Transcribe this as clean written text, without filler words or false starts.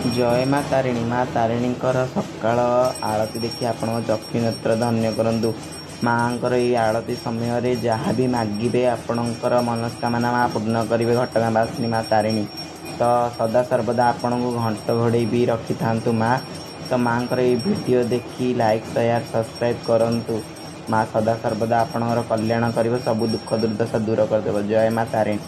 जय माँ तारिणी। माँ तारिणी सकाल आरती देखी आपण चक्षु नेत्र धन्य करूँ। माँ ये आरती समय जहाँ भी मागे आपणकर मनस्कामना माँ पूर्ण करेंगे। घटगाँ बासिनी माँ तारिणी तो सदा सर्वदा आपण को घंट घोड़े भी रखि था माँ। तो माँ ये वीडियो देखी लाइक शेयर सब्सक्राइब करूँ। माँ सदा सर्वदा आपणकर कल्याण कर, सब दुख दुर्दशा दूर करदेव। जय माँ तारिणी।